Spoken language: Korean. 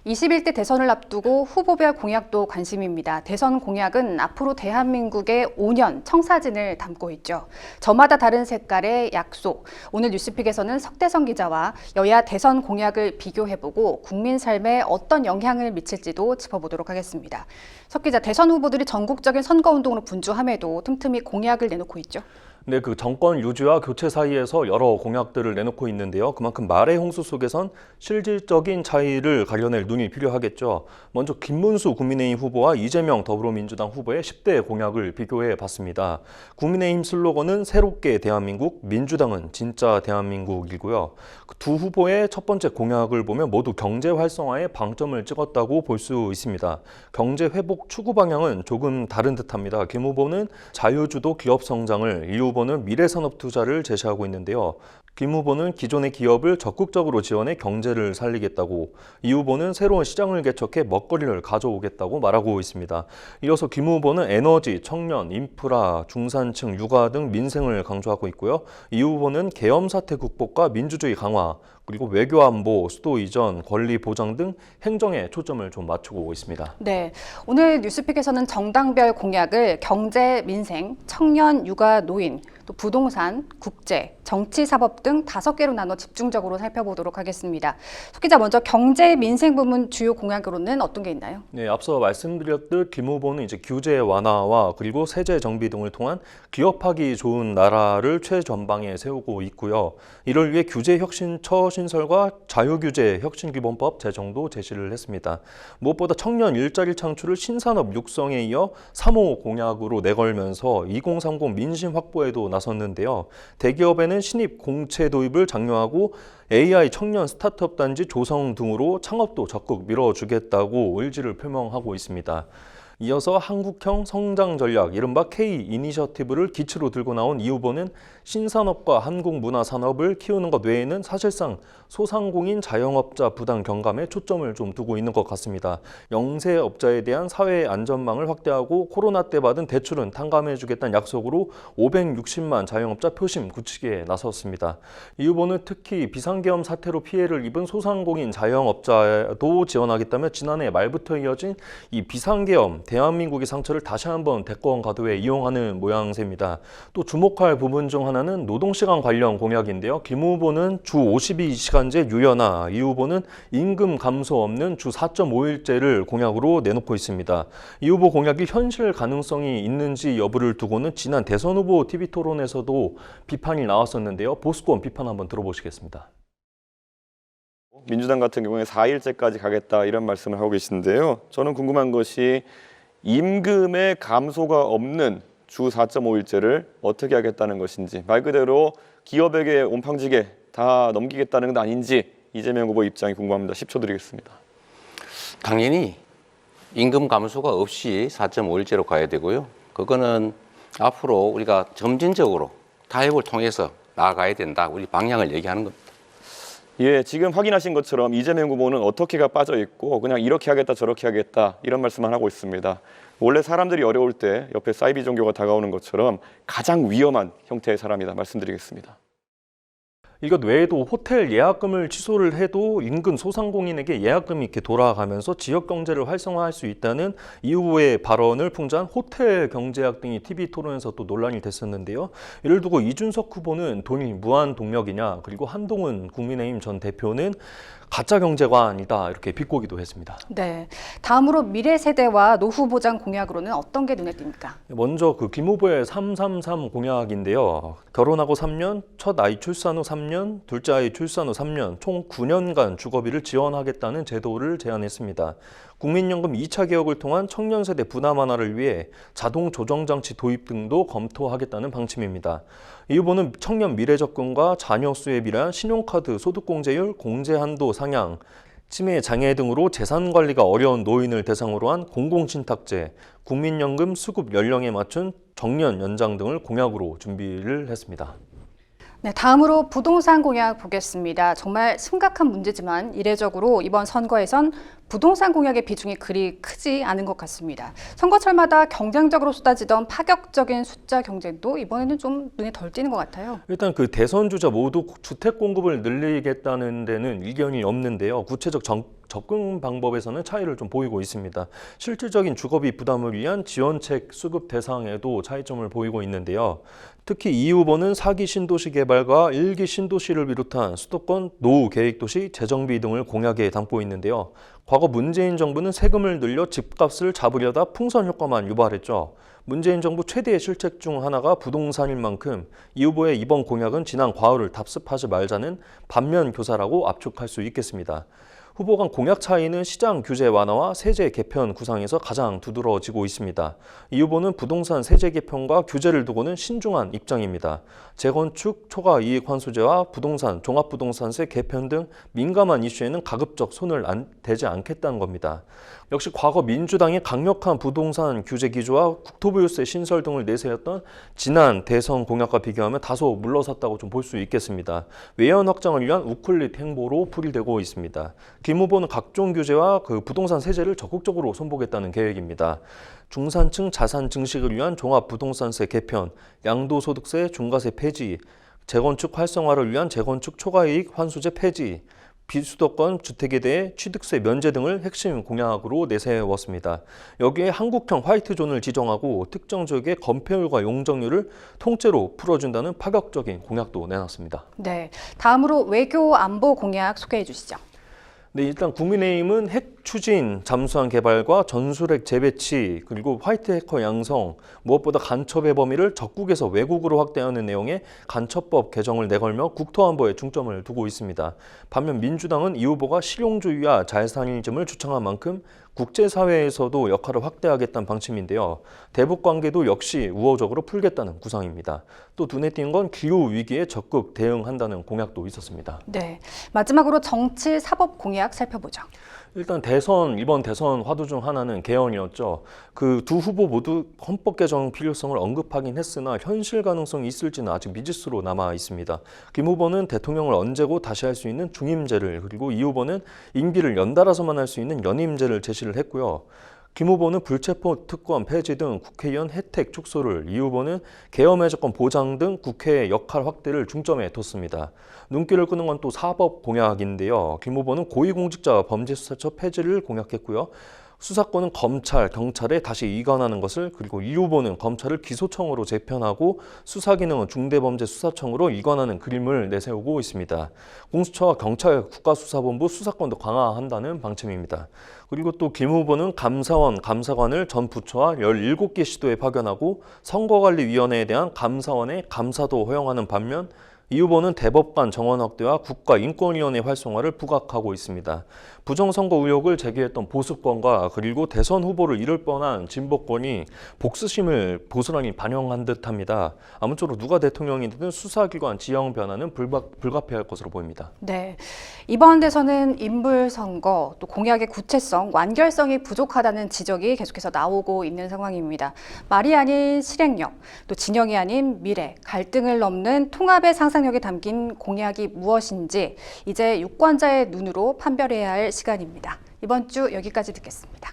21대 대선을 앞두고 후보별 공약도 관심입니다. 대선 공약은 앞으로 대한민국의 5년 청사진을 담고 있죠. 저마다 다른 색깔의 약속. 오늘 뉴스픽에서는 석대성 기자와 여야 대선 공약을 비교해보고 국민 삶에 어떤 영향을 미칠지도 짚어보도록 하겠습니다. 석 기자, 대선 후보들이 전국적인 선거운동으로 분주함에도 틈틈이 공약을 내놓고 있죠. 네, 그 정권 유지와 교체 사이에서 여러 공약들을 내놓고 있는데요. 그만큼 말의 홍수 속에선 실질적인 차이를 가려낼 눈이 필요하겠죠. 먼저 김문수 국민의힘 후보와 이재명 더불어민주당 후보의 10대 공약을 비교해 봤습니다. 국민의힘 슬로건은 새롭게 대한민국, 민주당은 진짜 대한민국이고요. 두 후보의 첫 번째 공약을 보면 모두 경제 활성화에 방점을 찍었다고 볼 수 있습니다. 경제 회복 추구 방향은 조금 다른 듯합니다. 김 후보는 자유주도 기업 성장을, 이 후보는 미래산업 투자를 제시하고 있는데요. 김 후보는 기존의 기업을 적극적으로 지원해 경제를 살리겠다고, 이 후보는 새로운 시장을 개척해 먹거리를 가져오겠다고 말하고 있습니다. 이어서 김 후보는 에너지, 청년, 인프라, 중산층, 육아 등 민생을 강조하고 있고요. 이 후보는 계엄 사태 극복과 민주주의 강화, 그리고 외교 안보, 수도 이전, 권리 보장 등 행정에 초점을 좀 맞추고 있습니다. 네, 오늘 뉴스픽에서는 정당별 공약을 경제, 민생, 청년, 육아, 노인, 또 부동산, 국제, 정치, 사법 등 5개로 나눠 집중적으로 살펴보도록 하겠습니다. 석 기자, 먼저 경제, 민생 부문 주요 공약으로는 어떤 게 있나요? 네, 앞서 말씀드렸듯 김 후보는 이제 규제 완화와 그리고 세제 정비 등을 통한 기업하기 좋은 나라를 최전방에 세우고 있고요. 이를 위해 규제 혁신처 신설과 자유규제 혁신기본법 제정도 제시를 했습니다. 무엇보다 청년 일자리 창출을 신산업 육성에 이어 3호 공약으로 내걸면서 2030 민심 확보에도 나섰는데요. 대기업에는 신입 공채 도입을 장려하고 AI 청년 스타트업 단지 조성 등으로 창업도 적극 밀어주겠다고 의지를 표명하고 있습니다. 이어서 한국형 성장 전략, 이른바 K 이니셔티브를 기치로 들고 나온 이 후보는 신산업과 한국문화산업을 키우는 것 외에는 사실상 소상공인 자영업자 부담 경감에 초점을 좀 두고 있는 것 같습니다. 영세업자에 대한 사회 안전망을 확대하고 코로나 때 받은 대출은 탕감해주겠다는 약속으로 560만 자영업자 표심 굳히기에 나섰습니다. 이 후보는 특히 비상계엄 사태로 피해를 입은 소상공인 자영업자도 지원하겠다며 지난해 말부터 이어진 이 비상계엄, 대한민국의 상처를 다시 한번 대권 가도에 이용하는 모양새입니다. 또 주목할 부분 중 하나는 노동시간 관련 공약인데요. 김 후보는 주 52시간제 유연화, 이 후보는 임금 감소 없는 주 4.5일제를 공약으로 내놓고 있습니다. 이 후보 공약이 현실 가능성이 있는지 여부를 두고는 지난 대선 후보 TV토론에서도 비판이 나왔었는데요. 보수권 비판 한번 들어보시겠습니다. 민주당 같은 경우에 4일제까지 가겠다 이런 말씀을 하고 계시는데요. 저는 궁금한 것이 임금의 감소가 없는 주 4.5일제를 어떻게 하겠다는 것인지, 말 그대로 기업에게 온팡지게 다 넘기겠다는 건 아닌지 이재명 후보 입장이 궁금합니다. 10초 드리겠습니다. 당연히 임금 감소가 없이 4.5일제로 가야 되고요. 그거는 앞으로 우리가 점진적으로 타협을 통해서 나아가야 된다. 우리 방향을 얘기하는 겁니다. 예, 지금 확인하신 것처럼 이재명 후보는 어떻게가 빠져 있고 그냥 이렇게 하겠다 저렇게 하겠다 이런 말씀만 하고 있습니다. 원래 사람들이 어려울 때 옆에 사이비 종교가 다가오는 것처럼 가장 위험한 형태의 사람이다 말씀드리겠습니다. 이것 외에도 호텔 예약금을 취소를 해도 인근 소상공인에게 예약금이 이렇게 돌아가면서 지역 경제를 활성화할 수 있다는 이 후보의 발언을 풍자한 호텔 경제학 등이 TV 토론에서 또 논란이 됐었는데요. 이를 두고 이준석 후보는 돈이 무한 동력이냐, 그리고 한동훈 국민의힘 전 대표는 가짜 경제관이다 이렇게 비꼬기도 했습니다. 네, 다음으로 미래 세대와 노후 보장 공약으로는 어떤 게 눈에 띕니까? 먼저 그 김 후보의 333 공약인데요. 결혼하고 3년, 첫 아이 출산 후 3년, 둘째 아이 출산 후 3년, 총 9년간 주거비를 지원하겠다는 제도를 제안했습니다. 국민연금 2차 개혁을 통한 청년 세대 부담 완화를 위해 자동 조정장치 도입 등도 검토하겠다는 방침입니다. 이 후보는 청년 미래 접근과 자녀 수에 비례한 신용카드 소득공제율, 공제 한도 상향, 치매, 장애 등으로 재산 관리가 어려운 노인을 대상으로 한 공공신탁제, 국민연금 수급 연령에 맞춘 정년 연장 등을 공약으로 준비를 했습니다. 네, 다음으로 부동산 공약 보겠습니다. 정말 심각한 문제지만 이례적으로 이번 선거에선 부동산 공약의 비중이 그리 크지 않은 것 같습니다. 선거철마다 경쟁적으로 쏟아지던 파격적인 숫자 경쟁도 이번에는 좀 눈에 덜 띄는 것 같아요. 일단 그 대선 주자 모두 주택 공급을 늘리겠다는 데는 이견이 없는데요. 구체적 접근 방법에서는 차이를 좀 보이고 있습니다. 실질적인 주거비 부담을 위한 지원책 수급 대상에도 차이점을 보이고 있는데요. 특히 이 후보는 4기 신도시 개발과 1기 신도시를 비롯한 수도권 노후 계획도시 재정비 등을 공약에 담고 있는데요. 과거 문재인 정부는 세금을 늘려 집값을 잡으려다 풍선 효과만 유발했죠. 문재인 정부 최대의 실책 중 하나가 부동산인 만큼 이 후보의 이번 공약은 지난 과오를 답습하지 말자는 반면 교사라고 압축할 수 있겠습니다. 후보 간 공약 차이는 시장 규제 완화와 세제 개편 구상에서 가장 두드러지고 있습니다. 이 후보는 부동산 세제 개편과 규제를 두고는 신중한 입장입니다. 재건축 초과 이익 환수제와 부동산 종합부동산세 개편 등 민감한 이슈에는 가급적 손을 대지 않겠다는 겁니다. 역시 과거 민주당이 강력한 부동산 규제 기조와 국토부유세 신설 등을 내세웠던 지난 대선 공약과 비교하면 다소 물러섰다고 좀 볼 수 있겠습니다. 외연 확장을 위한 우클릿 행보로 풀이되고 있습니다. 김 후보는 각종 규제와 부동산 세제를 적극적으로 손보겠다는 계획입니다. 중산층 자산 증식을 위한 종합부동산세 개편, 양도소득세 중과세 폐지, 재건축 활성화를 위한 재건축 초과이익 환수제 폐지, 비수도권 주택에 대해 취득세 면제 등을 핵심 공약으로 내세웠습니다. 여기에 한국형 화이트존을 지정하고 특정 지역의 건폐율과 용적률을 통째로 풀어준다는 파격적인 공약도 내놨습니다. 네, 다음으로 외교 안보 공약 소개해 주시죠. 네, 일단 국민의힘은 핵 추진, 잠수함 개발과 전술핵 재배치, 그리고 화이트 해커 양성, 무엇보다 간첩의 범위를 적국에서 외국으로 확대하는 내용의 간첩법 개정을 내걸며 국토안보에 중점을 두고 있습니다. 반면 민주당은 이 후보가 실용주의와 자유산이즘을 주창한 만큼 국제사회에서도 역할을 확대하겠다는 방침인데요. 대북 관계도 역시 우호적으로 풀겠다는 구상입니다. 또 눈에 띄는 건 기후위기에 적극 대응한다는 공약도 있었습니다. 네, 마지막으로 정치 사법 공약 살펴보죠. 일단 이번 대선 화두 중 하나는 개헌이었죠. 그 두 후보 모두 헌법 개정 필요성을 언급하긴 했으나 현실 가능성이 있을지는 아직 미지수로 남아 있습니다. 김 후보는 대통령을 언제고 다시 할 수 있는 중임제를, 그리고 이 후보는 임기를 연달아서만 할 수 있는 연임제를 제시를 했고요. 김 후보는 불체포 특권 폐지 등 국회의원 혜택 축소를, 이 후보는 계엄의 조건 보장 등 국회의 역할 확대를 중점에 뒀습니다. 눈길을 끄는 건 또 사법 공약인데요. 김 후보는 고위공직자 범죄수사처 폐지를 공약했고요. 수사권은 검찰, 경찰에 다시 이관하는 것을, 그리고 이 후보는 검찰을 기소청으로 재편하고 수사기능은 중대범죄수사청으로 이관하는 그림을 내세우고 있습니다. 공수처와 경찰, 국가수사본부 수사권도 강화한다는 방침입니다. 그리고 또 김 후보는 감사원, 감사관을 전 부처와 17개 시도에 파견하고 선거관리위원회에 대한 감사원의 감사도 허용하는 반면 이 후보는 대법관 정원 확대와 국가인권위원회 활성화를 부각하고 있습니다. 부정선거 의혹을 제기했던 보수권과 그리고 대선 후보를 잃을 뻔한 진보권이 복수심을 고스란히 반영한 듯합니다. 아무쪼록 누가 대통령이 되든 수사기관 지형 변화는 불가피할 것으로 보입니다. 네, 이번 대선은 인물선거, 또 공약의 구체성, 완결성이 부족하다는 지적이 계속해서 나오고 있는 상황입니다. 말이 아닌 실행력, 또 진영이 아닌 미래, 갈등을 넘는 통합의 상상력이 담긴 공약이 무엇인지 이제 유권자의 눈으로 판별해야 할 시간입니다. 이번 주 여기까지 듣겠습니다.